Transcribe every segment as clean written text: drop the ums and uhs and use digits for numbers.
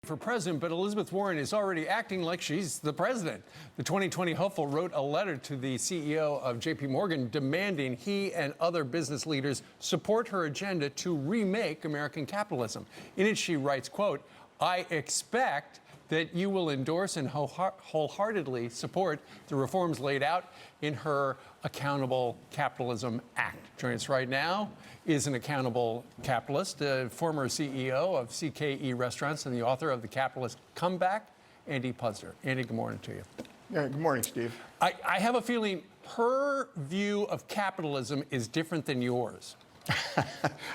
For president, but Elizabeth Warren is already acting like she's the president. The 2020 hopeful wrote a letter to the CEO of JP Morgan demanding he and other business leaders support her agenda to remake American capitalism. In it, she writes, quote, "I expect that you will endorse and wholeheartedly support the reforms laid out in her Accountable Capitalism Act." Joining us right now is an accountable capitalist, former CEO of CKE Restaurants and the author of The Capitalist Comeback, Andy Puzder. Andy, good morning to you. Yeah, good morning, Steve. I have a feeling her view of capitalism is different than yours. I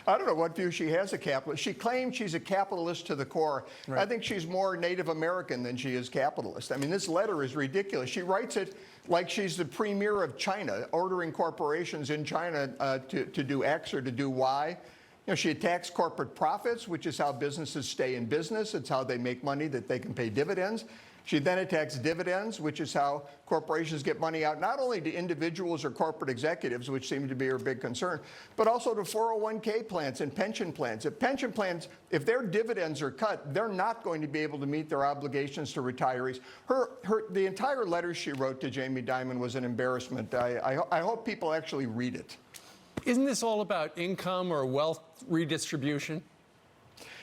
don't know what view she has of capitalist. She claims she's a capitalist to the core. Right. I think she's more Native American than she is capitalist. I mean, this letter is ridiculous. She writes it like she's the premier of China, ordering corporations in China to do X or to do Y. You know, she attacks corporate profits, which is how businesses stay in business. It's how they make money that they can pay dividends. She then attacks dividends, which is how corporations get money out, not only to individuals or corporate executives, which seem to be her big concern, but also to 401k plans and pension plans. If pension plans, if their dividends are cut, they're not going to be able to meet their obligations to retirees. The entire letter she wrote to Jamie Dimon was an embarrassment. I hope people actually read it. Isn't this all about income or wealth redistribution?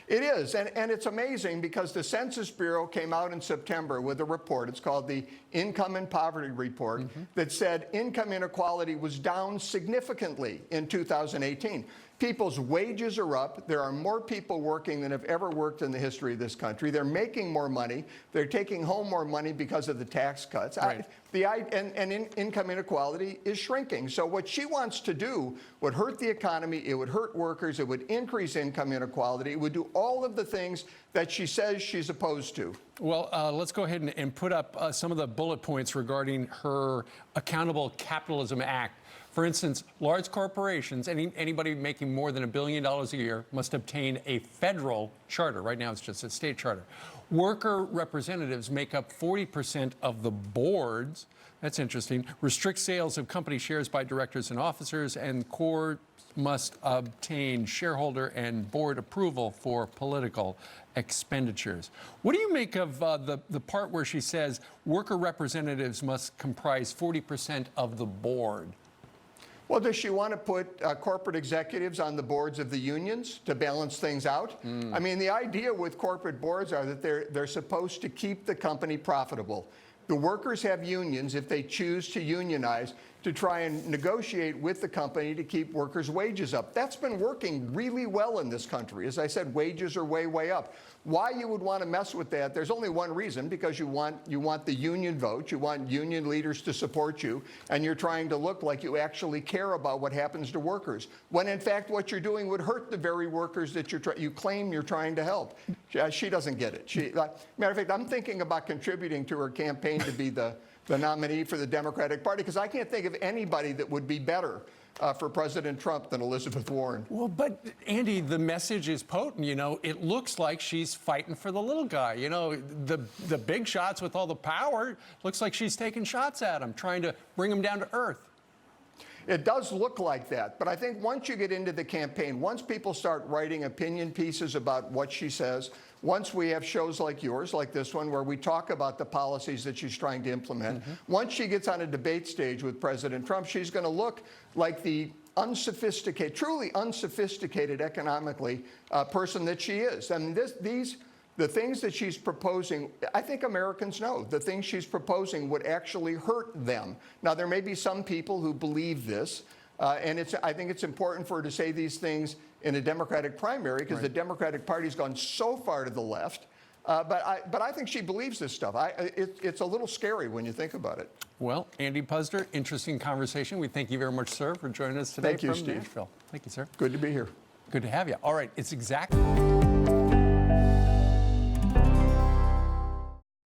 It is, and it's amazing because the Census Bureau came out in September with a report. It's called the Income and Poverty Report that said income inequality was down significantly in 2018. People's wages are up. There are more people working than have ever worked in the history of this country. They're making more money. They're taking home more money because of the tax cuts. Right. Income inequality is shrinking. So what she wants to do would hurt the economy. It would hurt workers. It would increase income inequality. It would do all of the things that she says she's opposed to. Well, let's go ahead and put up some of the bullet points regarding her Accountable Capitalism Act. For instance, large corporations, anybody making more than $1 billion a year, must obtain a federal charter. Right now, it's just a state charter. Worker representatives make up 40% of the boards. That's interesting. Restrict sales of company shares by directors and officers, and courts must obtain shareholder and board approval for political expenditures. What do you make of the part where she says worker representatives must comprise 40% of the board? Well, does she want to put corporate executives on the boards of the unions to balance things out? I mean, the idea with corporate boards are that they're supposed to keep the company profitable. The workers have unions if they choose to unionize to try and negotiate with the company to keep workers' wages up. That's been working really well in this country. As I said, wages are way, way up. Why you would want to mess with that, there's only one reason, because you want the union vote, you want union leaders to support you, and you're trying to look like you actually care about what happens to workers, when in fact what you're doing would hurt the very workers that you claim you're trying to help. She doesn't get it. Matter of fact, I'm thinking about contributing to her campaign to be the nominee for the Democratic Party, because I can't think of anybody that would be better for President Trump than Elizabeth Warren. Well, but Andy, the message is potent. You know, it looks like she's fighting for the little guy. You know, the big shots with all the power, looks like she's taking shots at him, trying to bring him down to earth. It does look like that, but I think once you get into the campaign, once people start writing opinion pieces about what she says, once we have shows like yours, like this one, where we talk about the policies that she's trying to implement, once she gets on a debate stage with President Trump, she's going to look like the unsophisticated, truly unsophisticated economically person that she is. I mean, the things that she's proposing, I think Americans know, the things she's proposing would actually hurt them. Now, there may be some people who believe this, and I think it's important for her to say these things in a Democratic primary, because the Democratic Party's gone so far to the left. But I think she believes this stuff. It's a little scary when you think about it. Well, Andy Puzder, interesting conversation. We thank you very much, sir, for joining us today from Nashville. Thank you, sir. Good to be here. Good to have you. All right, it's exactly...